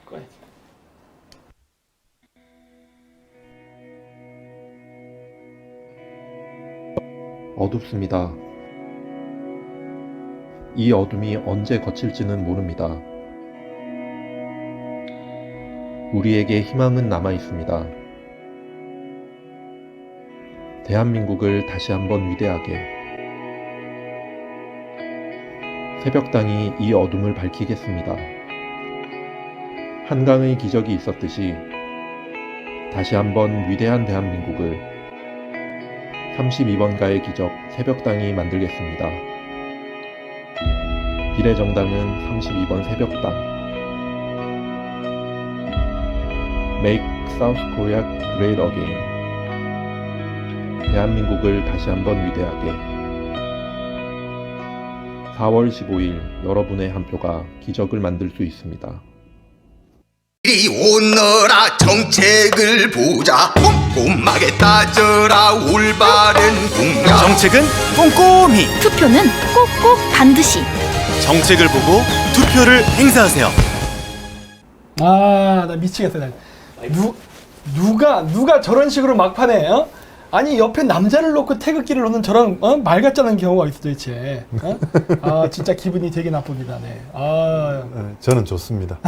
꺼야지. 어둡습니다. 이 어둠이 언제 거칠지는 모릅니다. 우리에게 희망은 남아 있습니다. 대한민국을 다시 한번 위대하게. 새벽당이 이 어둠을 밝히겠습니다. 한강의 기적이 있었듯이 다시 한번 위대한 대한민국을 32번가의 기적 새벽당이 만들겠습니다. 비례정당은 32번 새벽당. Make South Korea Great Again. 대한민국을 다시 한번 위대하게. 4월 15일 여러분의 한 표가 기적을 만들 수 있습니다. 이리 오너라 정책을 보자 꼼꼼하게 따져라 올바른 공약. 정책은 꼼꼼히, 투표는 꼭꼭 반드시. 정책을 보고 투표를 행사하세요. 아, 나 미치겠어. 나. 누가 저런 식으로 막판에 아니 옆에 남자를 놓고 태극기를 놓는 저런 말 같지 않은 경우가 있어 도대체. 아 진짜 기분이 되게 나쁩니다. 네. 저는 좋습니다.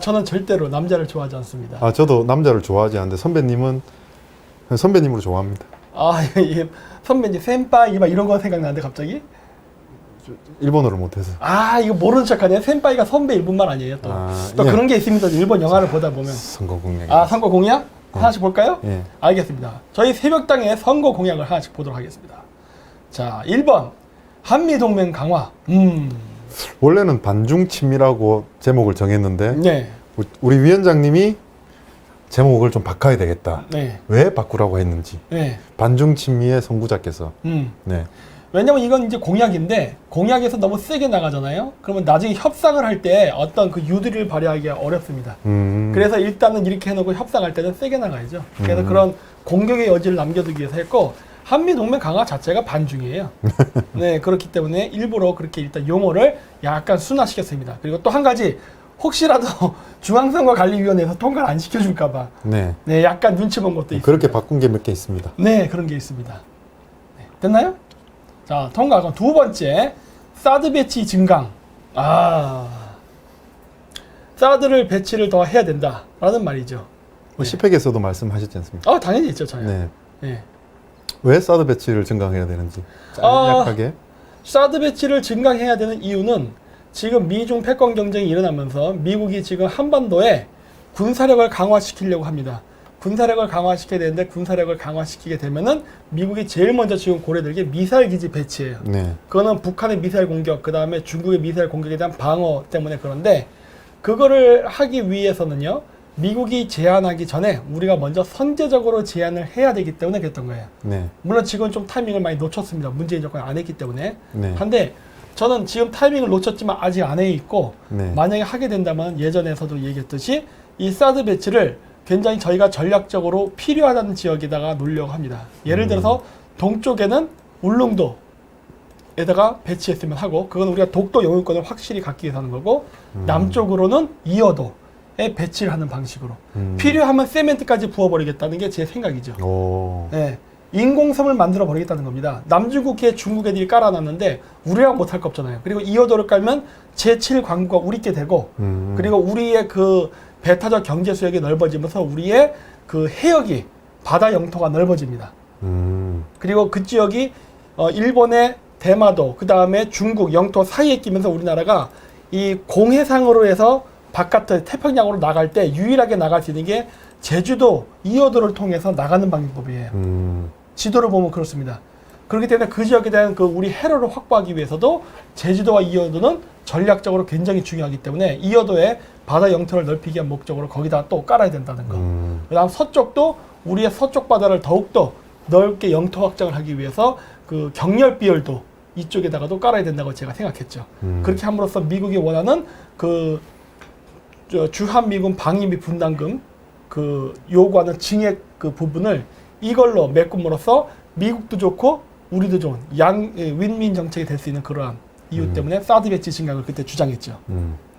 저는 절대로 남자를 좋아하지 않습니다. 저도 남자를 좋아하지 않는데 선배님은 선배님으로 좋아합니다. 이게 선배님 센파이 막 이런 거 생각나는데 갑자기? 일본어를 못해서. 이거 모르는 척하네. 센파이가 선배 일본말 아니에요 또. 또 예. 그런 게 있습니다. 일본 영화를 보다 보면. 선거 공약. 선거 공약? 하나씩 볼까요? 예. 알겠습니다. 저희 새벽당의 선거 공약을 하나씩 보도록 하겠습니다. 자, 1번 한미동맹 강화. 원래는 반중 친미라고 제목을 정했는데 네. 우리 위원장님이 제목을 좀 바꿔야 되겠다. 네. 왜 바꾸라고 했는지. 네. 반중 친미의 선구자께서. 네. 왜냐면 이건 이제 공약인데 공약에서 너무 세게 나가잖아요. 그러면 나중에 협상을 할 때 어떤 그 유도리를 발휘하기가 어렵습니다. 그래서 일단은 이렇게 해놓고 협상할 때는 세게 나가야죠. 그래서 그런 공격의 여지를 남겨두기 위해서 했고 한미동맹 강화 자체가 반중이에요. 네, 그렇기 때문에 일부러 그렇게 일단 용어를 약간 순화시켰습니다. 그리고 또 한 가지 혹시라도 중앙선거관리위원회에서 통과를 안 시켜줄까봐 네. 네, 약간 눈치 본 것도 있습니다. 그렇게 바꾼 게 몇 개 있습니다. 네, 그런 게 있습니다. 네, 됐나요? 자, 통과. 그럼 두 번째, 사드 배치 증강. 사드를 배치를 더 해야 된다라는 말이죠. 뭐 10회에서도 말씀하셨지 않습니까? 당연히 있죠, 저요. 네. 네. 왜 사드 배치를 증강해야 되는지 약하게. 사드 배치를 증강해야 되는 이유는 지금 미중 패권 경쟁이 일어나면서 미국이 지금 한반도에 군사력을 강화시키려고 합니다. 군사력을 강화시켜야 되는데 군사력을 강화시키게 되면은 미국이 제일 먼저 지금 고려될 게 미사일 기지 배치예요. 네. 그거는 북한의 미사일 공격, 그 다음에 중국의 미사일 공격에 대한 방어 때문에 그런데 그거를 하기 위해서는요, 미국이 제안하기 전에 우리가 먼저 선제적으로 제안을 해야 되기 때문에 그랬던 거예요. 네. 물론 지금 좀 타이밍을 많이 놓쳤습니다. 문재인 정권이 안 했기 때문에. 네. 한데 저는 지금 타이밍을 놓쳤지만 아직 안 해 있고 네. 만약에 하게 된다면 예전에서도 얘기했듯이 이 사드 배치를 굉장히 저희가 전략적으로 필요하다는 지역에다가 놓으려고 합니다. 예를 들어서 동쪽에는 울릉도에다가 배치했으면 하고 그건 우리가 독도 영유권을 확실히 갖기 위해서 하는 거고 남쪽으로는 이어도에 배치를 하는 방식으로 필요하면 세멘트까지 부어버리겠다는 게 제 생각이죠. 오. 네. 인공섬을 만들어 버리겠다는 겁니다. 남중국해에 중국 애들이 깔아놨는데 우리랑 못할 거 없잖아요. 그리고 이어도를 깔면 제7광구가 우리께 되고 그리고 우리의 그 배타적 경제 수역이 넓어지면서 우리의 그 해역이 바다 영토가 넓어집니다. 그리고 그 지역이 일본의 대마도 그 다음에 중국 영토 사이에 끼면서 우리나라가 이 공해상으로 해서 바깥에 태평양으로 나갈 때 유일하게 나갈 수 있는 게 제주도 이어도를 통해서 나가는 방법이에요. 지도를 보면 그렇습니다. 그렇기 때문에 그 지역에 대한 그 우리 해로를 확보하기 위해서도 제주도와 이어도는 전략적으로 굉장히 중요하기 때문에 이어도의 바다 영토를 넓히기 위한 목적으로 거기다 또 깔아야 된다는 거. 그 다음 서쪽도 우리의 서쪽 바다를 더욱더 넓게 영토 확장을 하기 위해서 그 경렬 비열도 이쪽에다가도 깔아야 된다고 제가 생각했죠. 그렇게 함으로써 미국이 원하는 그 주한미군 방위 및 분담금 그 요구하는 증액 그 부분을 이걸로 메꿈으로써 미국도 좋고 우리도 좋은 윈윈 정책이 될 수 있는 그러한 이유 때문에 사드 배치 증강을 그때 주장했죠.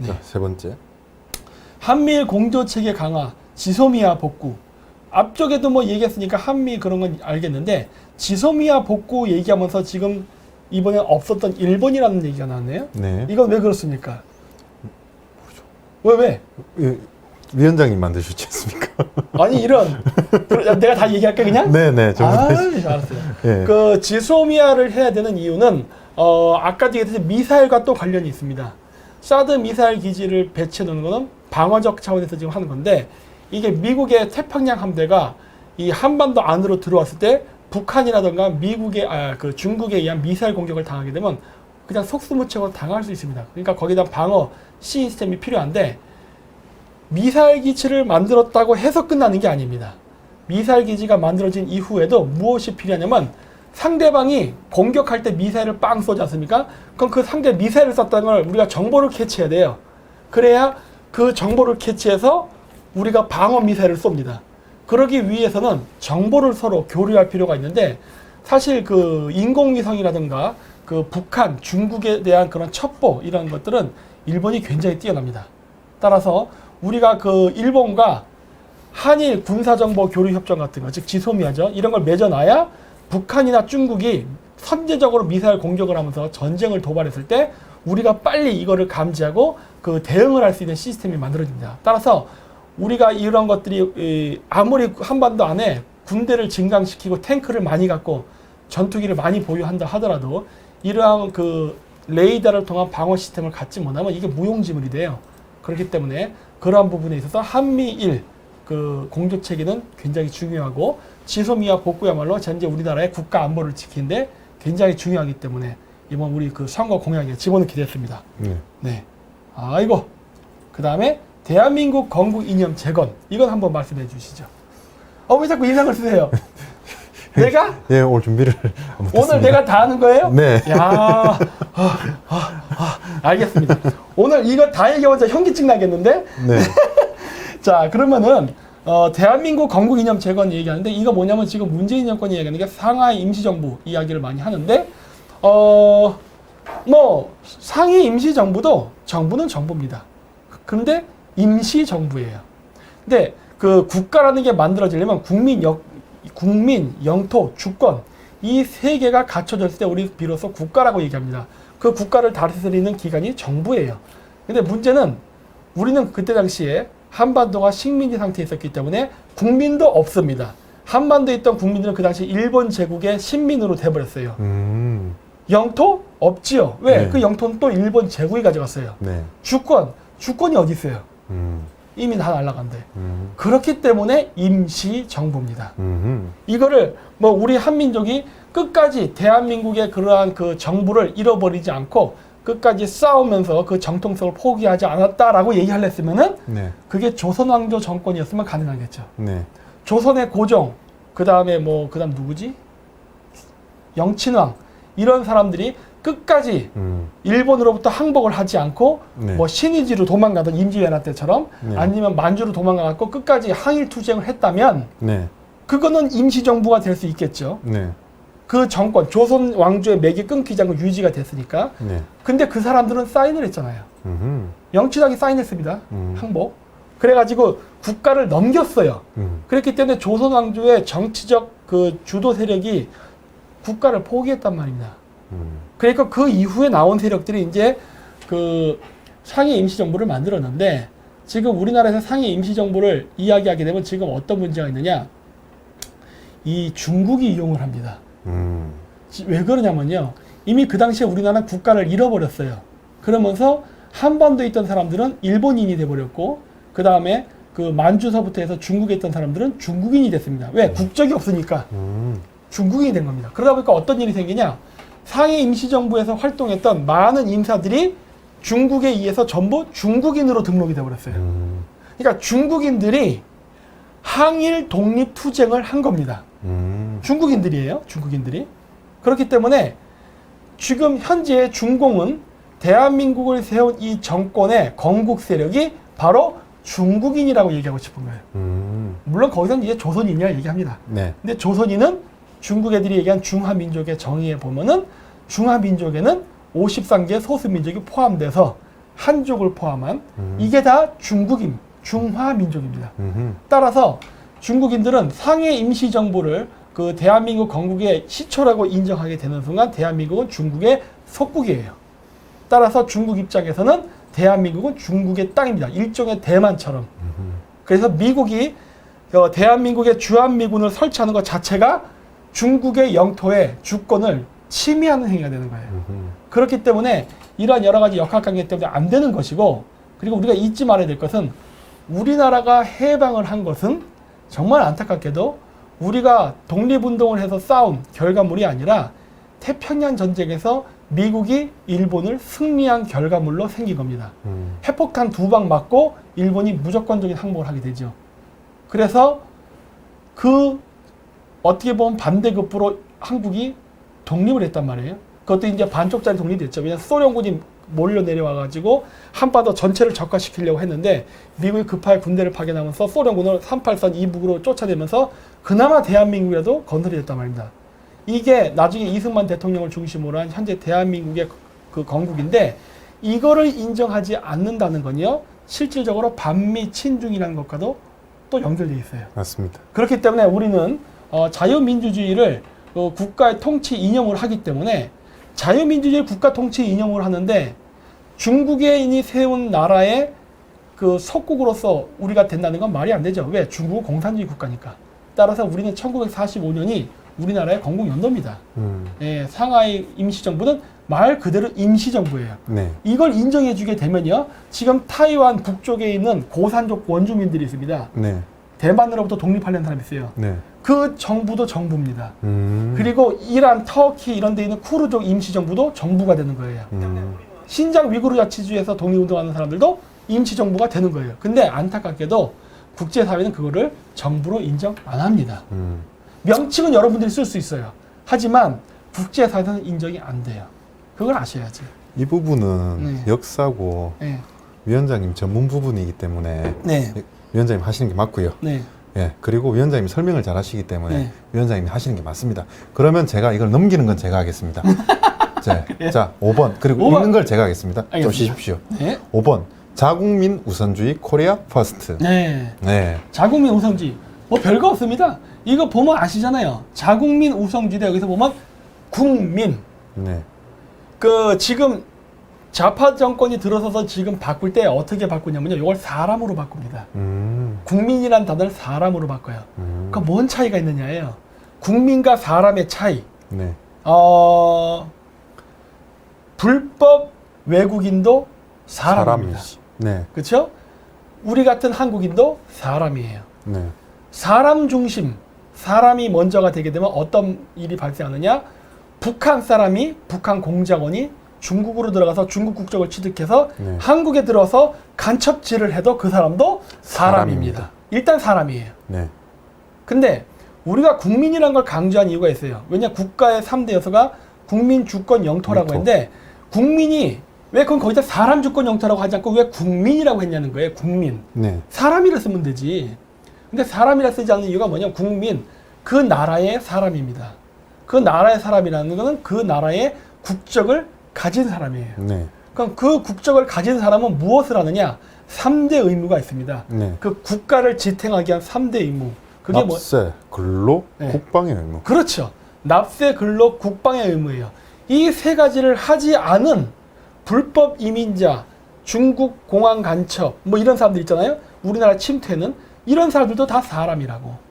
자, 세 번째. 한미일 공조체계 강화, 지소미아 복구. 앞쪽에도 뭐 얘기했으니까 한미 그런 건 알겠는데 지소미아 복구 얘기하면서 지금 이번에 없었던 일본이라는 얘기가 나왔네요. 네. 이건 왜 그렇습니까? 왜? 예, 위원장님 만드셨지 않습니까? 아니 이런 내가 다 얘기할게 그냥? 네네. 알았어요. 예. 그 지소미아를 해야 되는 이유는 아까도 얘기했듯이 미사일과 또 관련이 있습니다. 사드 미사일 기지를 배치해 놓는 거는 방어적 차원에서 지금 하는 건데 이게 미국의 태평양 함대가 이 한반도 안으로 들어왔을 때 북한이라든가 미국의 그 중국에 의한 미사일 공격을 당하게 되면 그냥 속수무책으로 당할 수 있습니다. 그러니까 거기다 방어 시스템이 필요한데 미사일 기지를 만들었다고 해서 끝나는 게 아닙니다. 미사일 기지가 만들어진 이후에도 무엇이 필요하냐면 상대방이 공격할 때 미사일을 빵 쏘지 않습니까? 그럼 그 상대 미사일을 쐈다는 걸 우리가 정보를 캐치해야 돼요. 그래야 그 정보를 캐치해서 우리가 방어 미사일을 쏩니다. 그러기 위해서는 정보를 서로 교류할 필요가 있는데 사실 그 인공위성이라든가 그 북한, 중국에 대한 그런 첩보 이런 것들은 일본이 굉장히 뛰어납니다. 따라서 우리가 그 일본과 한일 군사정보 교류협정 같은 거, 즉 지소미아죠. 이런 걸 맺어놔야 북한이나 중국이 선제적으로 미사일 공격을 하면서 전쟁을 도발했을 때 우리가 빨리 이거를 감지하고 그 대응을 할 수 있는 시스템이 만들어집니다. 따라서 우리가 이런 것들이 아무리 한반도 안에 군대를 증강시키고 탱크를 많이 갖고 전투기를 많이 보유한다 하더라도 이러한 그 레이더를 통한 방어 시스템을 갖지 못하면 이게 무용지물이 돼요. 그렇기 때문에 그러한 부분에 있어서 한미일 그 공조 체계는 굉장히 중요하고 지소미아 복구야말로 현재 우리나라의 국가 안보를 지키는데 굉장히 중요하기 때문에 이번 우리 그 선거 공약에 집어넣게 됐습니다. 네. 아이고. 그 다음에 대한민국 건국 이념 재건. 이건 한번 말씀해 주시죠. 왜 자꾸 인상을 쓰세요? 내가? 예, 오늘 준비를 오늘 내가 다 하는 거예요? 네. 야, 알겠습니다. 오늘 이거 다 얘기하면 현기증 나겠는데? 네. 자, 그러면은 대한민국 건국 이념 재건 얘기하는데 이거 뭐냐면 지금 문재인 정권이 얘기하는 게 상하이 임시정부 이야기를 많이 하는데 뭐 상해 임시정부도 정부는 정부입니다. 그런데 임시정부예요. 근데 그 국가라는 게 만들어지려면 국민, 영토, 주권 이 세 개가 갖춰졌을 때 우리 비로소 국가라고 얘기합니다. 그 국가를 다스리는 기관이 정부예요. 근데 문제는 우리는 그때 당시에 한반도가 식민지 상태에 있었기 때문에 국민도 없습니다. 한반도에 있던 국민들은 그 당시 일본 제국의 식민으로 돼버렸어요. 영토? 없지요. 왜? 네. 그 영토는 또 일본 제국이 가져갔어요. 네. 주권이 어디 있어요? 이미 다 날아간대. 그렇기 때문에 임시정부입니다. 이거를 뭐 우리 한민족이 끝까지 대한민국의 그러한 그 정부를 잃어버리지 않고 끝까지 싸우면서 그 정통성을 포기하지 않았다라고 얘기하려 했으면은 네. 그게 조선왕조 정권이었으면 가능하겠죠. 네. 조선의 고종, 그 다음에 뭐, 그 다음 누구지? 영친왕. 이런 사람들이 끝까지 일본으로부터 항복을 하지 않고 네. 뭐 신의지로 도망가던 임진왜란 때처럼 네. 아니면 만주로 도망가갖고 끝까지 항일 투쟁을 했다면 네. 그거는 임시정부가 될 수 있겠죠. 네. 그 정권, 조선 왕조의 맥이 끊기지 않고 유지가 됐으니까. 네. 근데 그 사람들은 사인을 했잖아요. 영친왕이 사인했습니다. 항복. 그래가지고 국가를 넘겼어요. 그렇기 때문에 조선 왕조의 정치적 그 주도 세력이 국가를 포기했단 말입니다. 그러니까 그 이후에 나온 세력들이 이제 그 상해 임시정부를 만들었는데 지금 우리나라에서 상해 임시정부를 이야기하게 되면 지금 어떤 문제가 있느냐? 이 중국이 이용을 합니다. 왜 그러냐면요. 이미 그 당시에 우리나라는 국가를 잃어버렸어요. 그러면서 한반도에 있던 사람들은 일본인이 돼버렸고 그 다음에 그 만주서부터 해서 중국에 있던 사람들은 중국인이 됐습니다. 왜? 국적이 없으니까 중국인이 된 겁니다. 그러다 보니까 어떤 일이 생기냐? 상해 임시정부에서 활동했던 많은 인사들이 중국에 의해서 전부 중국인으로 등록이 돼버렸어요. 그러니까 중국인들이 항일 독립 투쟁을 한 겁니다. 중국인들이에요. 중국인들이. 그렇기 때문에 지금 현재 중공은 대한민국을 세운 이 정권의 건국 세력이 바로 중국인이라고 얘기하고 싶은 거예요. 물론 거기서는 이제 조선인이라 얘기합니다. 네. 근데 조선인은 중국 애들이 얘기한 중화민족의 정의에 보면은 중화민족에는 53개 소수민족이 포함돼서 한족을 포함한 이게 다 중화민족입니다. 음흠. 따라서 중국인들은 상해 임시정부를 그 대한민국 건국의 시초라고 인정하게 되는 순간 대한민국은 중국의 속국이에요. 따라서 중국 입장에서는 대한민국은 중국의 땅입니다. 일종의 대만처럼. 그래서 미국이 대한민국의 주한미군을 설치하는 것 자체가 중국의 영토의 주권을 침해하는 행위가 되는 거예요. 그렇기 때문에 이러한 여러 가지 역학관계 때문에 안 되는 것이고, 그리고 우리가 잊지 말아야 될 것은 우리나라가 해방을 한 것은 정말 안타깝게도 우리가 독립운동을 해서 싸운 결과물이 아니라 태평양 전쟁에서 미국이 일본을 승리한 결과물로 생긴 겁니다. 핵폭탄 2방 맞고 일본이 무조건적인 항복을 하게 되죠. 그래서 그 어떻게 보면 반대급부로 한국이 독립을 했단 말이에요. 그것도 이제 반쪽짜리 독립이 됐죠. 왜냐하면 소련군이 몰려 내려와가지고 한반도 전체를 적화시키려고 했는데 미국이 급하게 군대를 파견하면서 소련군을 383 이북으로 쫓아내면서 그나마 대한민국이라도 건설이 됐단 말입니다. 이게 나중에 이승만 대통령을 중심으로 한 현재 대한민국의 그 건국인데, 이거를 인정하지 않는다는 건요, 실질적으로 반미 친중이라는 것과도 또 연결되어 있어요. 맞습니다. 그렇기 때문에 우리는 자유민주주의를 국가의 통치 이념으로 하기 때문에 자유민주주의 국가 통치 이념으로 하는데 중국인이 세운 나라의 그 속국으로서 우리가 된다는 건 말이 안 되죠. 왜? 중국은 공산주의 국가니까. 따라서 우리는 1945년이 우리나라의 건국 연도입니다. 예, 상하이 임시정부는 말 그대로 임시정부예요. 네. 이걸 인정해주게 되면요, 지금 타이완 북쪽에 있는 고산족 원주민들이 있습니다. 네. 대만으로부터 독립하려는 사람이 있어요. 네. 그 정부도 정부입니다. 그리고 이란, 터키 이런 데 있는 쿠르족 임시정부도 정부가 되는 거예요. 신장 위구르 자치주에서 독립운동하는 사람들도 임시정부가 되는 거예요. 근데 안타깝게도 국제사회는 그거를 정부로 인정 안 합니다. 명칭은 여러분들이 쓸 수 있어요. 하지만 국제사회는 인정이 안 돼요. 그걸 아셔야지. 이 부분은 네. 역사고 네. 위원장님 전문 부분이기 때문에 네. 위원장님 하시는 게 맞고요. 네. 예, 그리고 위원장님이 설명을 잘 하시기 때문에 네. 위원장님이 하시는 게 맞습니다. 그러면 제가 이걸 넘기는 건 제가 하겠습니다. 자, 5번. 그리고 5번. 읽는 걸 제가 하겠습니다. 좀 알겠습니다. 쉬십시오. 네. 5번. 자국민 우선주의 코리아 퍼스트. 네. 네. 자국민 우선주의. 뭐 별거 없습니다. 이거 보면 아시잖아요. 자국민 우선주의다. 여기서 보면 국민. 네. 그 지금 좌파 정권이 들어서서 지금 바꿀 때 어떻게 바꾸냐면요. 이걸 사람으로 바꿉니다. 국민이란 단어를 사람으로 바꿔요. 그러니까 뭔 차이가 있느냐예요. 국민과 사람의 차이. 네. 불법 외국인도 사람입니다. 사람이지. 네. 그렇죠? 우리 같은 한국인도 사람이에요. 네. 사람 중심, 사람이 먼저가 되게 되면 어떤 일이 발생하느냐? 북한 사람이, 북한 공작원이 중국으로 들어가서 중국 국적을 취득해서 네. 한국에 들어서 간첩질을 해도 그 사람도 사람입니다. 일단 사람이에요. 네. 근데 우리가 국민이라는 걸 강조한 이유가 있어요. 왜냐, 국가의 3대 요소가 국민, 주권, 영토라고 영토. 했는데 국민이 왜 그건 거기다 사람, 주권, 영토라고 하지 않고 왜 국민이라고 했냐는 거예요. 국민. 네. 사람이라 쓰면 되지. 근데 사람이라 쓰지 않는 이유가 뭐냐면 국민, 그 나라의 사람입니다. 그 나라의 사람이라는 거는 그 나라의 국적을 가진 사람이에요. 네. 그럼 그 국적을 가진 사람은 무엇을 하느냐? 3대 의무가 있습니다. 네. 그 국가를 지탱하기 위한 3대 의무. 그게 뭐? 납세, 근로, 네. 국방의 의무. 그렇죠. 납세, 근로, 국방의 의무예요. 이 세 가지를 하지 않은 불법 이민자, 중국 공안 간첩, 뭐 이런 사람들 있잖아요. 우리나라 침투에는 이런 사람들도 다 사람이라고.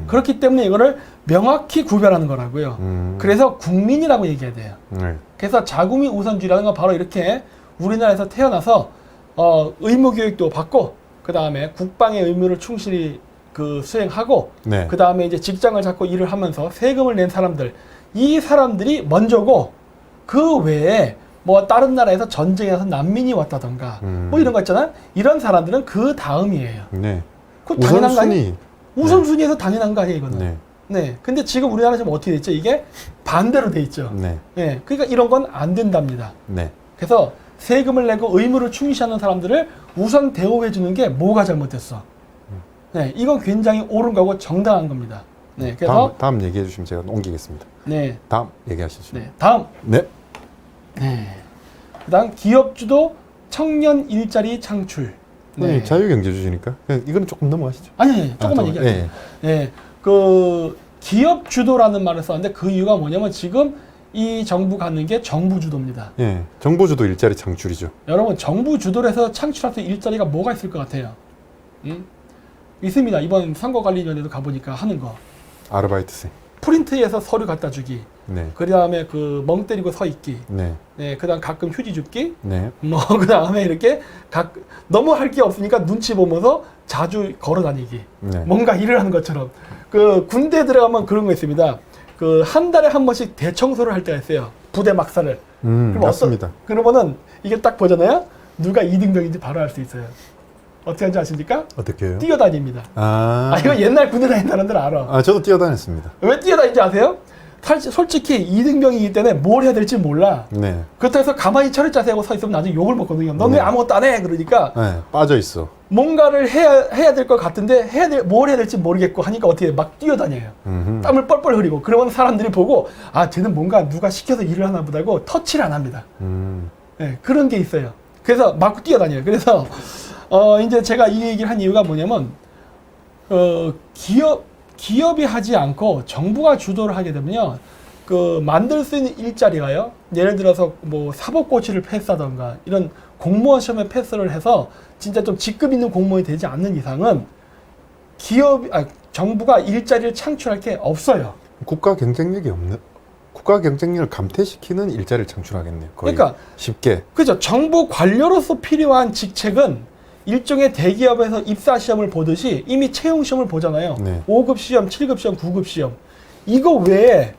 그렇기 때문에 이거를 명확히 구별하는 거라고요. 그래서 국민이라고 얘기해야 돼요. 네. 그래서 자국민 우선주의라는 건 바로 이렇게 우리나라에서 태어나서 의무 교육도 받고, 그 다음에 국방의 의무를 충실히 그 수행하고, 네. 그 다음에 이제 직장을 잡고 일을 하면서 세금을 낸 사람들, 이 사람들이 먼저고, 그 외에 뭐 다른 나라에서 전쟁에서 난민이 왔다던가 뭐 이런 거 있잖아요. 이런 사람들은 그 다음이에요. 네. 그거 당연한 거 아니에요? 우선순위. 우선순위에서 당연한 거 아니에요, 이거는. 네. 네. 근데 지금 우리나라 지금 어떻게 돼 있죠? 이게 반대로 돼 있죠. 네. 네. 그러니까 이런 건 안 된답니다. 네. 그래서 세금을 내고 의무를 충실하는 사람들을 우선 대우해 주는 게 뭐가 잘못됐어? 네. 이건 굉장히 옳은 거고 정당한 겁니다. 네. 그래서 다음 얘기해 주시면 제가 옮기겠습니다. 네. 다음 얘기하시죠. 네. 다음. 네. 네. 그다음 기업주도 청년 일자리 창출. 네. 자유경제주의니까 그냥 이거는 조금 넘어가시죠. 아니, 조금만 얘기할게요. 예. 그 기업 주도라는 말을 썼는데 그 이유가 뭐냐면 지금 이 정부 갖는 게 정부 주도입니다. 예, 정부주도 일자리 창출이죠. 여러분 정부 주도를 해서 창출할 수 있는 일자리가 뭐가 있을 것 같아요? 있습니다. 이번 선거관리위원회도 가보니까 하는 거. 아르바이트생. 프린트해서 서류 갖다 주기. 네. 그 다음에 그 멍 때리고 서 있기. 네. 네, 그 다음 가끔 휴지 줍기. 네. 뭐, 그 다음에 이렇게 너무 할 게 없으니까 눈치 보면서 자주 걸어 다니기. 네. 뭔가 일을 하는 것처럼. 그 군대 들어가면 그런 거 있습니다. 그 한 달에 한 번씩 대청소를 할 때가 있어요. 부대 막사를. 그럼 맞습니다. 그러면은 이게 딱 보잖아요. 누가 2등병인지 바로 알 수 있어요. 어떻게 하는지 아십니까? 어떻게 해요? 뛰어다닙니다. 아, 이거 옛날 군대 다니는 사람들 알아. 아, 저도 뛰어다녔습니다. 왜 뛰어다니는지 아세요? 솔직히 2등병이기 때문에 뭘 해야 될지 몰라. 네. 그렇다고 해서 가만히 철을 자세 하고 서 있으면 나중에 욕을 먹거든요. 넌 왜 네. 아무것도 안 해? 그러니까 네, 빠져 있어. 뭔가를 해야 될 것 같은데 뭘 해야 될지 모르겠고 하니까 어떻게 해? 막 뛰어다녀요. 땀을 뻘뻘 흘리고. 그러면 사람들이 보고 아 쟤는 뭔가 누가 시켜서 일을 하나 보다고 터치를 안 합니다. 네, 그런 게 있어요. 그래서 막 뛰어다녀요. 그래서 이제 제가 이 얘기를 한 이유가 뭐냐면 기업이 하지 않고 정부가 주도를 하게 되면요. 그 만들 수 있는 일자리가요. 예를 들어서 뭐 사법고시를 패스하던가 이런 공무원 시험에 패스를 해서 진짜 좀 직급 있는 공무원이 되지 않는 이상은 정부가 일자리를 창출할 게 없어요. 국가 경쟁력을 감퇴시키는 일자리를 창출하겠네요. 거의 그러니까 쉽게. 그죠. 정부 관료로서 필요한 직책은 일종의 대기업에서 입사 시험을 보듯이 이미 채용 시험을 보잖아요. 네. 5급 시험, 7급 시험, 9급 시험. 이거 외에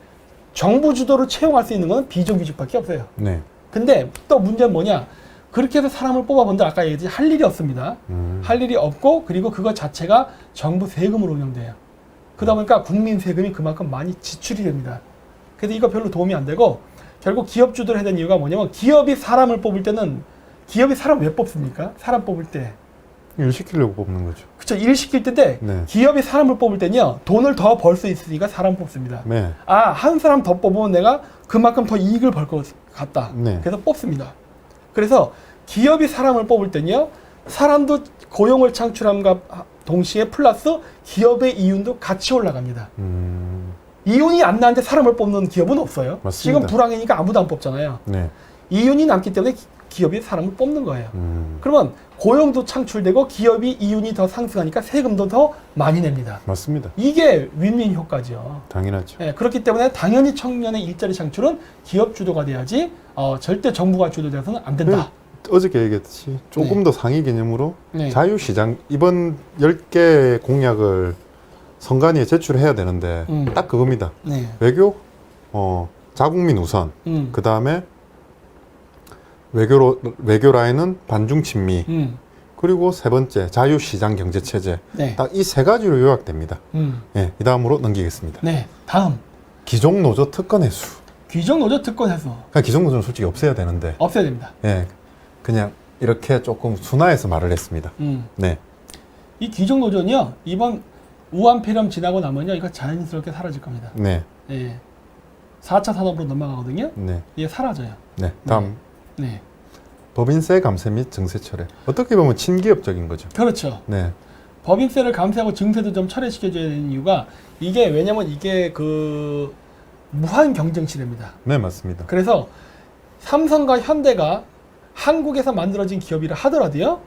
정부 주도로 채용할 수 있는 건 비정규직밖에 없어요. 네. 근데 또 문제는 뭐냐? 그렇게 해서 사람을 뽑아본다 아까 얘기했듯이 할 일이 없습니다. 할 일이 없고 그리고 그거 자체가 정부 세금으로 운영돼요. 그러다 보니까 국민 세금이 그만큼 많이 지출이 됩니다. 그래서 이거 별로 도움이 안 되고 결국 기업 주도를 해야 되는 이유가 뭐냐면 기업이 사람을 뽑을 때는 기업이 사람 왜 뽑습니까? 사람 뽑을 때. 일 시키려고 뽑는 거죠. 그쵸. 일 시킬 때인데 네. 기업이 사람을 뽑을 때는요. 돈을 더 벌 수 있으니까 사람 뽑습니다. 네. 아, 한 사람 더 뽑으면 내가 그만큼 더 이익을 벌 것 같다. 네. 그래서 뽑습니다. 그래서 기업이 사람을 뽑을 때는요. 사람도 고용을 창출함과 동시에 플러스 기업의 이윤도 같이 올라갑니다. 이윤이 안 나는데 사람을 뽑는 기업은 없어요. 맞습니다. 지금 불황이니까 아무도 안 뽑잖아요. 네. 이윤이 남기 때문에 기업이 사람을 뽑는 거예요. 그러면 고용도 창출되고 기업이 이윤이 더 상승하니까 세금도 더 많이 냅니다. 맞습니다. 이게 윈윈 효과죠. 당연하죠. 네, 그렇기 때문에 당연히 청년의 일자리 창출은 기업 주도가 돼야지 절대 정부가 주도돼서는 안 된다. 어저께 얘기했듯이 조금 더 상위 개념으로 네. 자유시장 이번 10개 공약을 선관위에 제출해야 되는데 딱 그겁니다. 네. 외교, 자국민 우선, 그 다음에 외교 라인은 반중 친미, 그리고 세 번째 자유시장 경제체제. 네. 딱 이 세 가지로 요약됩니다. 예, 이 다음으로 넘기겠습니다. 네. 다음 기종노조 특권 해수. 귀족노조 특권 해소 그냥 기종노조는 솔직히 없애야 되는데, 없애야 됩니다. 예, 그냥 이렇게 조금 순화해서 말을 했습니다. 네, 이 귀족노조는요 이번 우한 폐렴 지나고 나면요 이거 자연스럽게 사라질 겁니다. 네, 네. 4차 산업으로 넘어가거든요. 네, 이게 사라져요. 네. 다음 네. 법인세 감세 및 증세 철회. 어떻게 보면 친기업적인 거죠. 그렇죠. 네, 법인세를 감세하고 증세도 좀 철회시켜줘야 되는 이유가 이게 왜냐면 이게 그 무한 경쟁 시대입니다. 네, 맞습니다. 그래서 삼성과 현대가 한국에서 만들어진 기업이라 하더라도요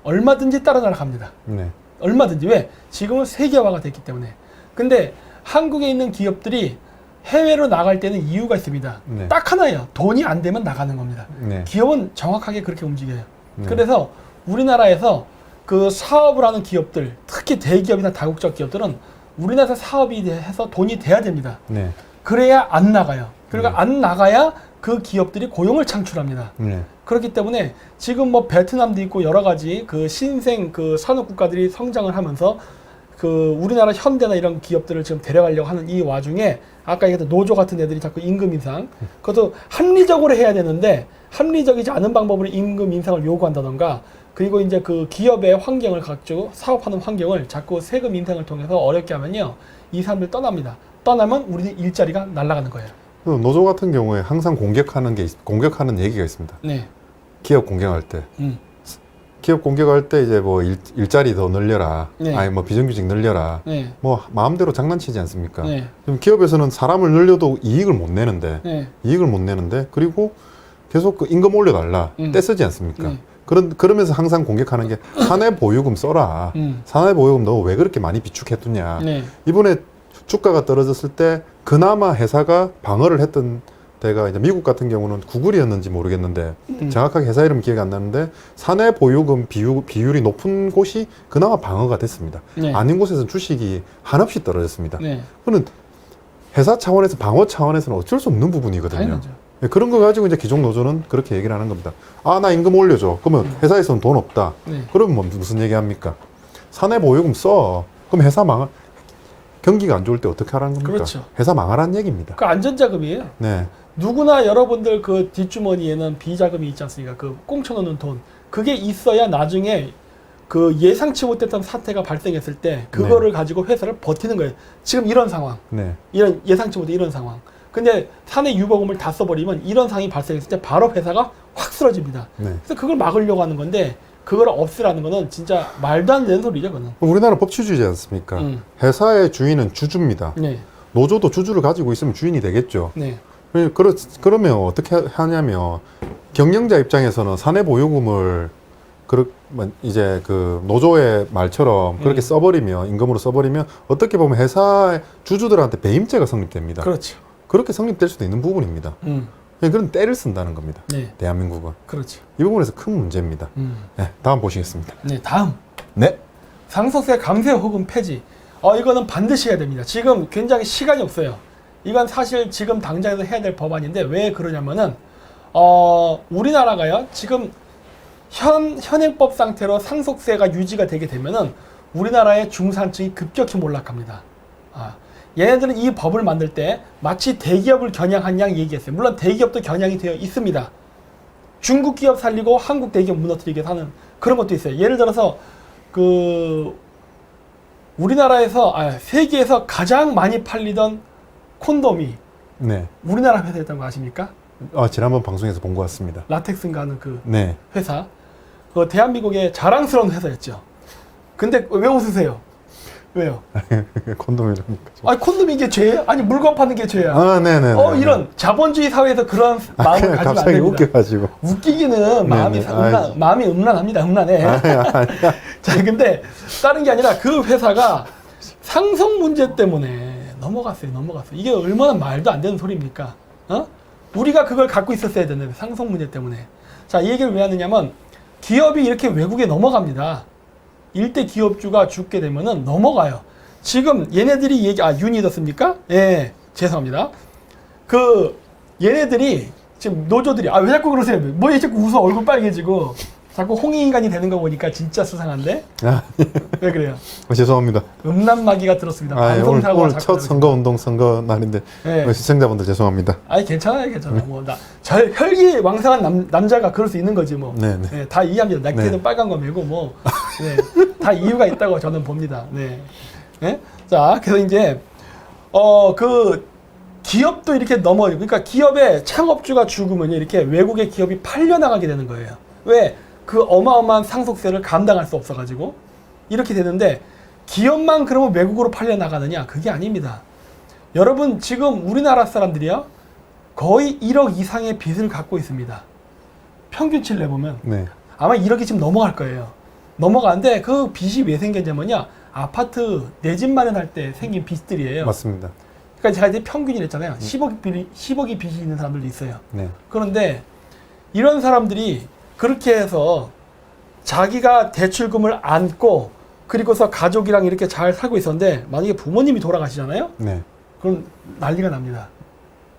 얼마든지 따라 나갑니다. 네, 얼마든지. 왜? 지금은 세계화가 됐기 때문에. 근데 한국에 있는 기업들이 해외로 나갈 때는 이유가 있습니다. 네. 딱 하나예요. 돈이 안 되면 나가는 겁니다. 네, 기업은 정확하게 그렇게 움직여요. 네. 그래서 우리나라에서 그 사업을 하는 기업들, 특히 대기업이나 다국적 기업들은 우리나라에서 사업이 해서 돈이 돼야 됩니다. 네, 그래야 안 나가요. 그러니까 안 나가야 그 기업들이 고용을 창출합니다. 네, 그렇기 때문에 지금 뭐 베트남도 있고 여러 가지 그 신생 그 산업 국가들이 성장을 하면서 그 우리나라 현대나 이런 기업들을 지금 데려가려고 하는 이 와중에 아까 얘기했던 노조 같은 애들이 자꾸 임금 인상, 그것도 합리적으로 해야 되는데 합리적이지 않은 방법으로 임금 인상을 요구한다던가, 그리고 이제 그 기업의 환경을 갖추고 사업하는 환경을 자꾸 세금 인상을 통해서 어렵게 하면요 이 사람들 떠납니다. 떠나면 우리는 일자리가 날아가는 거예요. 노조 같은 경우에 항상 공격하는 얘기가 있습니다. 네. 기업 공격할 때 기업 공격할 때 이제 뭐 일자리 더 늘려라, 네. 아니 뭐 비정규직 늘려라, 네. 뭐 마음대로 장난치지 않습니까? 네. 그럼 기업에서는 사람을 늘려도 이익을 못 내는데, 네. 그리고 계속 그 임금 올려달라, 떼쓰지 않습니까? 그러면서 항상 공격하는 게 사내 보유금 써라. 사내 보유금 너 왜 그렇게 많이 비축해두냐. 네. 이번에 주가가 떨어졌을 때 그나마 회사가 방어를 했던 데가 이제 미국 같은 경우는 구글이었는지 모르겠는데 정확하게 회사 이름 기억이 안 나는데 사내 보유금 비율이 높은 곳이 그나마 방어가 됐습니다. 네. 아닌 곳에서는 주식이 한없이 떨어졌습니다. 네. 그는 회사 차원에서 방어 차원에서는 어쩔 수 없는 부분이거든요. 당연하죠. 네, 그런 거 가지고 이제 기존 노조는 그렇게 얘기를 하는 겁니다. 아, 나 임금 올려줘. 그러면 회사에서는 돈 없다. 네. 그러면 뭐 무슨 얘기 합니까? 사내 보유금 써. 그럼 회사 경기가 안 좋을 때 어떻게 하라는 겁니까? 그렇죠. 회사 망하라는 얘기입니다. 그 안전자금이에요. 네. 누구나 여러분들 그 뒷주머니에는 비자금이 있지 않습니까? 그 꽁쳐놓는 돈. 그게 있어야 나중에 그 예상치 못했던 사태가 발생했을 때 그거를 가지고 회사를 버티는 거예요. 지금 이런 상황. 네. 이런 예상치 못한 이런 상황. 근데 사내 유보금을 다 써버리면 이런 상황이 발생했을 때 바로 회사가 확 쓰러집니다. 네. 그래서 그걸 막으려고 하는 건데 그걸 없애라는 거는 진짜 말도 안 되는 소리죠, 그거는. 우리나라 법치주의지 않습니까? 회사의 주인은 주주입니다. 네. 노조도 주주를 가지고 있으면 주인이 되겠죠. 네. 그러면 어떻게 하냐면 경영자 입장에서는 사내 보유금을 이제 그 노조의 말처럼 그렇게 써버리면 임금으로 써버리면 어떻게 보면 회사의 주주들한테 배임죄가 성립됩니다. 그렇죠. 그렇게 성립될 수도 있는 부분입니다. 그런 때를 쓴다는 겁니다. 네. 대한민국은 그렇죠. 이 부분에서 큰 문제입니다. 네, 다음 보시겠습니다. 네, 다음. 네. 상속세 감세 혹은 폐지. 이거는 반드시 해야 됩니다. 지금 굉장히 시간이 없어요. 이건 사실 지금 당장에서 해야 될 법안인데 왜 그러냐면은 우리나라가요 지금 현행법 상태로 상속세가 유지가 되게 되면은 우리나라의 중산층이 급격히 몰락합니다. 얘네들은 이 법을 만들 때 마치 대기업을 겨냥한 양 얘기했어요. 물론 대기업도 겨냥이 되어 있습니다. 중국 기업 살리고 한국 대기업 무너뜨리게 하는 그런 것도 있어요. 예를 들어서 그 우리나라에서 세계에서 가장 많이 팔리던 콘돔이 네. 우리나라 회사였던 거 아십니까? 지난번 방송에서 본 것 같습니다. 라텍스인가 하는 그 네. 회사. 그 대한민국의 자랑스러운 회사였죠. 근데 왜 웃으세요? 왜요? 콘돔이라니까. 아니 콘돔이 이게 죄예요? 아니 물건 파는 게 죄야. 네네. 이런 자본주의 사회에서 그런 마음을 가지면 안 갑자기 됩니다. 웃겨가지고. 웃기기는 마음이 네네. 마음이 음란합니다. 음란해. 자, 근데 다른 게 아니라 그 회사가 상속 문제 때문에 넘어갔어요. 이게 얼마나 말도 안 되는 소리입니까? 우리가 그걸 갖고 있었어야 되는데 상속 문제 때문에. 자, 이 얘기를 왜 하느냐면 기업이 이렇게 외국에 넘어갑니다. 일대 기업주가 죽게 되면은 넘어가요. 지금 얘네들이 유니더스입니까? 예, 죄송합니다. 얘네들이 지금 노조들이 왜 자꾸 그러세요? 뭐 자꾸 웃어 얼굴 빨개지고 자꾸 홍익인간이 되는 거 보니까 진짜 수상한데? 왜 그래요? 죄송합니다. 음란마귀가 들었습니다. 방송사고가 오늘 첫 선거운동 선거 날인데 네. 시청자분들 죄송합니다. 괜찮아요. 혈기왕성한 남자가 그럴 수 있는 거지 뭐. 네네. 네, 다 이해합니다. 낙태는 네. 빨간 거 말고 뭐. 다 이유가 있다고 저는 봅니다. 네. 네? 자, 그래서 이제 그 기업도 이렇게 그러니까 기업의 창업주가 죽으면 이렇게 외국의 기업이 팔려나가게 되는 거예요. 왜? 그 어마어마한 상속세를 감당할 수 없어가지고 이렇게 되는데 기업만 그러면 외국으로 팔려나가느냐? 그게 아닙니다. 여러분 지금 우리나라 사람들이요 거의 1억 이상의 빚을 갖고 있습니다. 평균치를 내보면 네. 아마 1억이 지금 넘어갈 거예요. 넘어가는데 그 빚이 왜 생겼냐면요 아파트 내 집 마련할 때 생긴 빚들이에요. 맞습니다. 그러니까 제가 이제 평균이라 했잖아요. 10억이 빚이 있는 사람들도 있어요. 네. 그런데 이런 사람들이 그렇게 해서 자기가 대출금을 안고 그리고서 가족이랑 이렇게 잘 살고 있었는데 만약에 부모님이 돌아가시잖아요. 네. 그럼 난리가 납니다.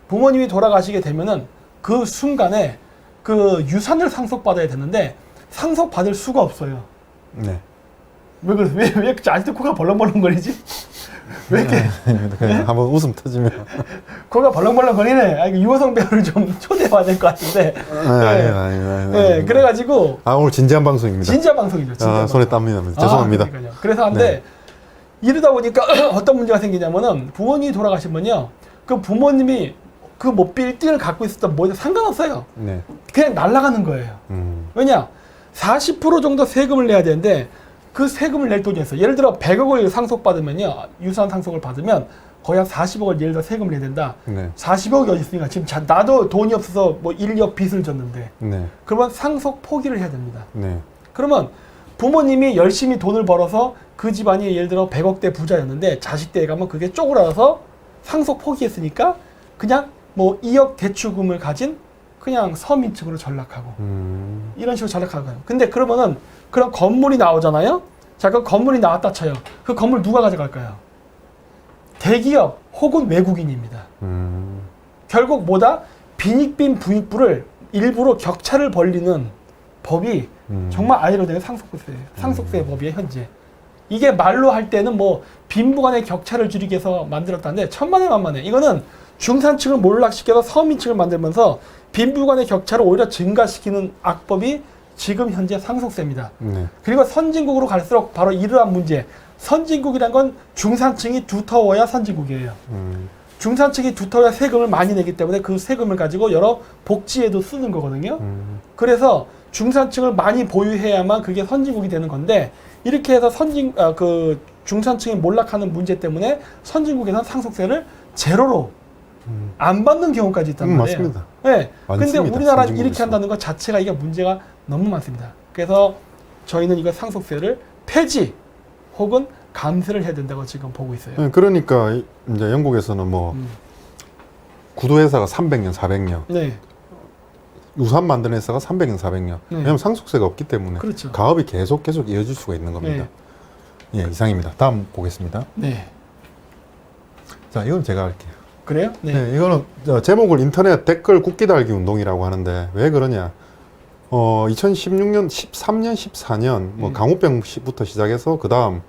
부모님이 돌아가시게 되면은 그 순간에 그 유산을 상속받아야 되는데 상속받을 수가 없어요. 네. 왜 그래? 왜 아직도 코가 벌렁벌렁거리지? 왜 이렇게 한번 웃음 터지면 코가 벌렁벌렁거리네. 이거 유호성 배우를 좀 초대해봐야 될 것 같은데. 네, 그래가지고 오늘 진지한 방송입니다. 진짜 방송이죠. 진짜 손에 땀이 납니다. 죄송합니다. 그러니까요. 그래서 한데 이러다 보니까 어떤 문제가 생기냐면은 부모님이 돌아가시면요, 그 부모님이 그 뭐 빌딩을 갖고 있었던 뭐든 상관없어요. 네. 그냥 날아가는 거예요. 왜냐? 40% 정도 세금을 내야 되는데 그 세금을 낼 돈이 있어요. 예를 들어 100억을 상속받으면요. 유산 상속을 받으면 거의 한 40억을 예를 들어 세금을 내야 된다. 네. 40억이 어디 있으니까 지금 나도 돈이 없어서 뭐 1억 빚을 졌는데 네. 그러면 상속 포기를 해야 됩니다. 네. 그러면 부모님이 열심히 돈을 벌어서 그 집안이 예를 들어 100억대 부자였는데 자식 때 가면 그게 쪼그라서 상속 포기했으니까 그냥 뭐 2억 대출금을 가진 그냥 서민층으로 전락하고 이런 식으로 전락하는 거예요. 근데 그러면은 그런 건물이 나오잖아요. 자, 그 건물이 나왔다 쳐요. 그 건물 누가 가져갈까요? 대기업 혹은 외국인입니다. 결국 뭐다? 빈익빈 부익부를 일부러 격차를 벌리는 법이 정말 아이러니하게 상속세예요. 상속세 법이에요, 현재. 이게 말로 할 때는 뭐 빈부간의 격차를 줄이기 위해서 만들었다는데 천만에 만만해. 이거는 중산층을 몰락시켜서 서민층을 만들면서 빈부간의 격차를 오히려 증가시키는 악법이 지금 현재 상속세입니다. 네. 그리고 선진국으로 갈수록 바로 이러한 문제. 선진국이란 건 중산층이 두터워야 선진국이에요. 중산층이 두터워야 세금을 많이 내기 때문에 그 세금을 가지고 여러 복지에도 쓰는 거거든요. 그래서 중산층을 많이 보유해야만 그게 선진국이 되는 건데 이렇게 해서 중산층이 몰락하는 문제 때문에 선진국에서는 상속세를 제로로 안 받는 경우까지 있단 말이에요. 맞습니다. 네. 근데 많습니다, 우리나라는 이렇게 선진국에서. 한다는 것 자체가 이게 문제가 너무 많습니다. 그래서 저희는 이거 상속세를 폐지 혹은 감세를 해야 된다고 지금 보고 있어요. 네, 그러니까 이제 영국에서는 뭐 구도회사가 300년, 400년, 네. 유산 만드는 회사가 300년, 400년. 네. 왜냐하면 상속세가 없기 때문에 그렇죠. 가업이 계속 이어질 수가 있는 겁니다. 예, 이상입니다. 다음 보겠습니다. 네. 자, 이건 제가 할게요. 그래요? 네. 네, 이거는 제목을 인터넷 댓글 국기 달기 운동이라고 하는데 왜 그러냐? 2016년, 13년, 14년 뭐 강우병부터 시작해서 그 다음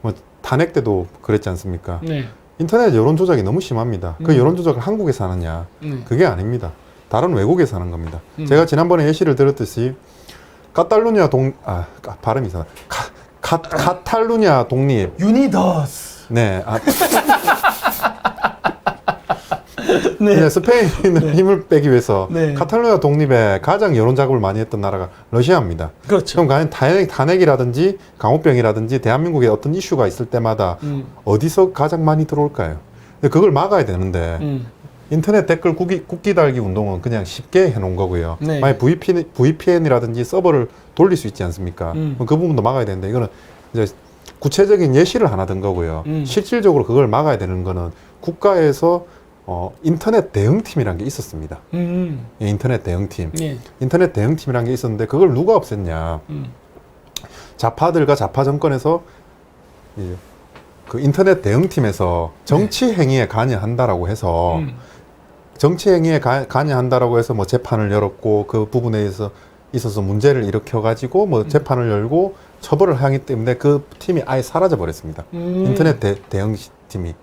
뭐 탄핵 때도 그랬지 않습니까? 네. 인터넷 여론 조작이 너무 심합니다. 그 여론 조작을 한국에서 하느냐? 그게 아닙니다. 다른 외국에서 하는 겁니다. 제가 지난번에 예시를 들었듯이 카탈루냐 발음이 이상하다. 카탈루냐 독립. 유니더스. 네. 네. 이제 스페인의 힘을 빼기 위해서 네. 카탈루냐 독립에 가장 여론 작업을 많이 했던 나라가 러시아입니다. 그렇죠. 그럼 과연 탄핵이라든지 강우병이라든지 대한민국에 어떤 이슈가 있을 때마다 어디서 가장 많이 들어올까요? 근데 그걸 막아야 되는데 인터넷 댓글 국기 달기 운동은 그냥 쉽게 해놓은 거고요. 네. 만약 VPN이라든지 서버를 돌릴 수 있지 않습니까? 그럼 그 부분도 막아야 되는데 이거는 이제 구체적인 예시를 하나 든 거고요. 실질적으로 그걸 막아야 되는 거는 국가에서 인터넷 대응팀이라는 게 있었습니다. 예, 인터넷 대응팀. 네. 인터넷 대응팀이라는 게 있었는데 그걸 누가 없앴냐. 좌파들과 좌파 정권에서 그 인터넷 대응팀에서 정치 행위에 관여한다라고 해서 정치 행위에 관여한다라고 해서 뭐 재판을 열었고 그 부분에 있어서 문제를 일으켜 가지고 뭐 재판을 열고 처벌을 하기 때문에 그 팀이 아예 사라져 버렸습니다. 인터넷 대응팀이.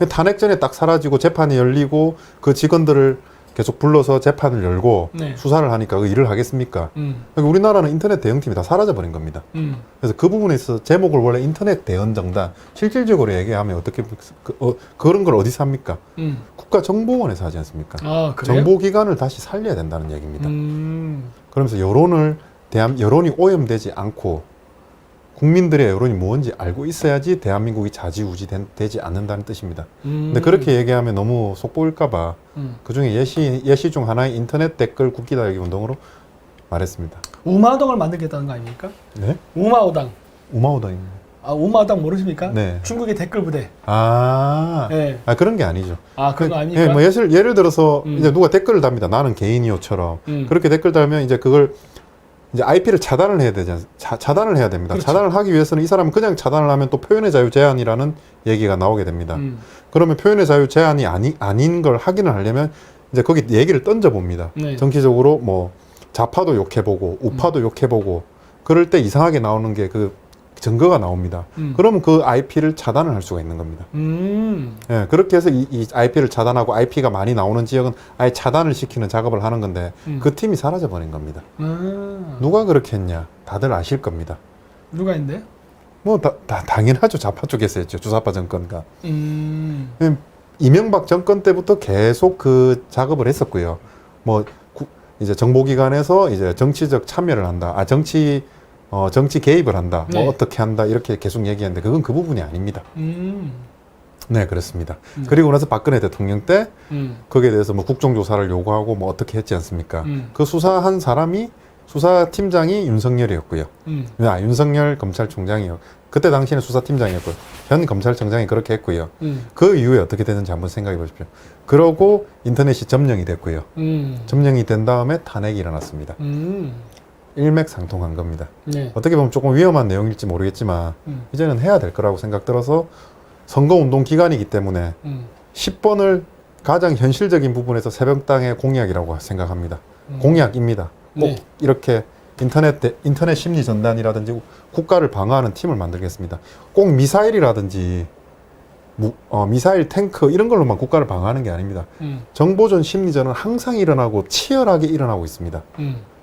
탄핵 전에 딱 사라지고 재판이 열리고 그 직원들을 계속 불러서 재판을 열고 네. 수사를 하니까 그 일을 하겠습니까? 그러니까 우리나라는 인터넷 대응팀이 다 사라져 버린 겁니다. 그래서 그 부분에 있어서 제목을 원래 인터넷 대응정단, 실질적으로 얘기하면 어떻게 그런 걸 어디서 합니까? 국가정보원에서 하지 않습니까? 아, 그래요? 정보기관을 다시 살려야 된다는 얘기입니다. 그러면서 여론이 오염되지 않고 국민들의 여론이 뭔지 알고 있어야지 대한민국이 좌지우지 되지 않는다는 뜻입니다. 근데 그렇게 얘기하면 너무 속보일까봐 그 중에 예시 중 하나의 인터넷 댓글 국기 달기 운동으로 말했습니다. 우마우당을 만들겠다는 거 아닙니까? 네? 우마우당. 우마우당입니다. 아, 우마우당 모르십니까? 네. 중국의 댓글 부대. 네. 그런 게 아니죠. 아, 그런 거 아닙니까? 뭐 예를 들어서 이제 누가 댓글을 답니다. 나는 개인이요처럼 그렇게 댓글 달면 이제 그걸 이제 IP를 차단을 해야 차단을 해야 됩니다. 그렇죠. 차단을 하기 위해서는 이 사람은 그냥 차단을 하면 또 표현의 자유 제한이라는 얘기가 나오게 됩니다. 그러면 표현의 자유 제한이 아닌 걸 확인을 하려면 이제 거기 얘기를 던져봅니다. 네. 정치적으로 뭐 좌파도 욕해보고 우파도 욕해보고 그럴 때 이상하게 나오는 게 그 증거가 나옵니다. 그러면 그 IP를 차단을 할 수가 있는 겁니다. 예, 그렇게 해서 이 IP를 차단하고 IP가 많이 나오는 지역은 아예 차단을 시키는 작업을 하는 건데 그 팀이 사라져 버린 겁니다. 누가 그렇게 했냐? 다들 아실 겁니다. 누가 있는데? 뭐 당연하죠. 좌파 쪽에서 했죠. 주사파 정권과. 이명박 정권 때부터 계속 그 작업을 했었고요. 뭐 이제 정보기관에서 이제 정치적 참여를 한다. 정치 개입을 한다. 네. 뭐 어떻게 한다. 이렇게 계속 얘기하는데 그건 그 부분이 아닙니다. 네, 그렇습니다. 그리고 나서 박근혜 대통령 때 거기에 대해서 뭐 국정조사를 요구하고 뭐 어떻게 했지 않습니까? 그 수사한 사람이 수사팀장이 윤석열이었고요. 윤석열 검찰총장이요. 그때 당시에는 수사팀장이었고요. 현 검찰청장이 그렇게 했고요. 그 이후에 어떻게 되는지 한번 생각해 보십시오. 그러고 인터넷이 점령이 됐고요. 점령이 된 다음에 탄핵이 일어났습니다. 일맥상통한 겁니다. 네. 어떻게 보면 조금 위험한 내용일지 모르겠지만 이제는 해야 될 거라고 생각 들어서 선거운동 기간이기 때문에 10번을 가장 현실적인 부분에서 새벽당의 공약이라고 생각합니다. 공약입니다. 꼭 네. 이렇게 인터넷 심리 전단이라든지 국가를 방어하는 팀을 만들겠습니다. 꼭 미사일이라든지 미사일, 탱크 이런 걸로만 국가를 방어하는 게 아닙니다. 정보전, 심리전은 항상 일어나고 치열하게 일어나고 있습니다.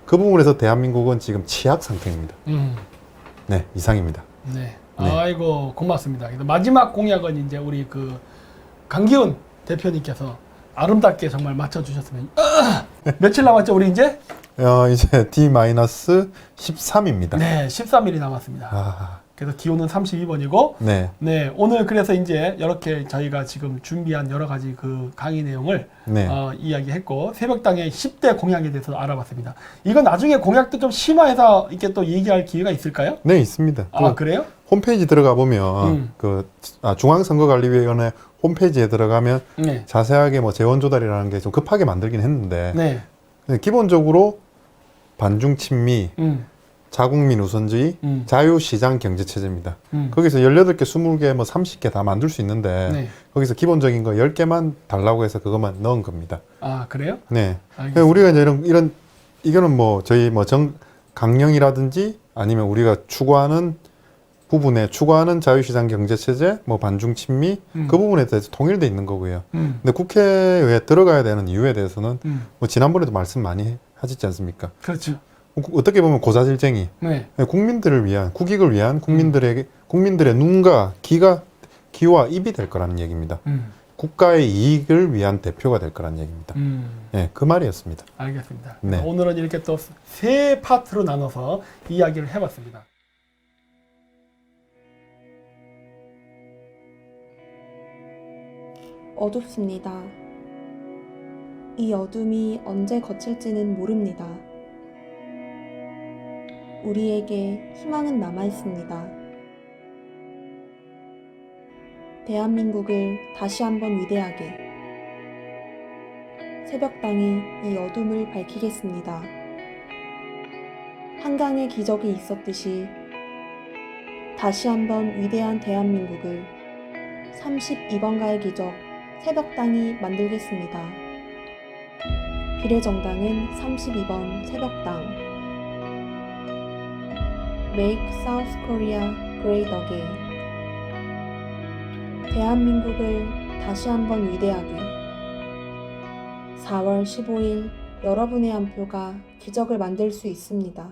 그 부분에서 대한민국은 지금 취약 상태입니다. 네, 이상입니다. 네. 네. 아이고 고맙습니다. 그래서 마지막 공약은 이제 우리 그 강기훈 대표님께서 아름답게 정말 맞춰주셨으면. 며칠 남았죠, 우리 이제? 이제 D-13입니다. 네, 13일이 남았습니다. 아, 그래서 기호는 32번이고, 네, 네, 오늘 그래서 이제 이렇게 저희가 지금 준비한 여러 가지 그 강의 내용을 네. 이야기했고, 새벽당의 10대 공약에 대해서 알아봤습니다. 이건 나중에 공약도 좀 심화해서 이렇게 또 얘기할 기회가 있을까요? 네, 있습니다. 그래요? 홈페이지 들어가 보면 중앙선거관리위원회 홈페이지에 들어가면 네. 자세하게 뭐 재원 조달이라는 게 좀 급하게 만들긴 했는데 네. 기본적으로 반중 친미, 자국민 우선주의, 자유시장 경제체제입니다. 거기서 18개, 20개, 뭐 30개 다 만들 수 있는데 네. 거기서 기본적인 거 10개만 달라고 해서 그것만 넣은 겁니다. 아, 그래요? 네. 알겠습니다. 우리가 이제 이거는 뭐 저희 뭐 강령이라든지 아니면 우리가 추구하는 자유시장 경제체제, 뭐 반중 친미 그 부분에 대해서 통일돼 있는 거고요. 근데 국회에 들어가야 되는 이유에 대해서는 뭐 지난번에도 말씀 많이 하셨지 않습니까? 그렇죠. 어떻게 보면 고자질쟁이, 네. 국민들을 위한, 국익을 위한 국민들의 눈과 귀와 입이 될 거라는 얘기입니다. 국가의 이익을 위한 대표가 될 거라는 얘기입니다. 네, 그 말이었습니다. 알겠습니다. 네. 오늘은 이렇게 또 세 파트로 나눠서 이야기를 해봤습니다. 어둡습니다. 이 어둠이 언제 거칠지는 모릅니다. 우리에게 희망은 남아있습니다. 대한민국을 다시 한번 위대하게 새벽당이 이 어둠을 밝히겠습니다. 한강의 기적이 있었듯이 다시 한번 위대한 대한민국을 32번가의 기적 새벽당이 만들겠습니다. 비례정당은 32번 새벽당. Make South Korea Great Again. 대한민국을 다시 한번 위대하게. 4월 15일 여러분의 한 표가 기적을 만들 수 있습니다.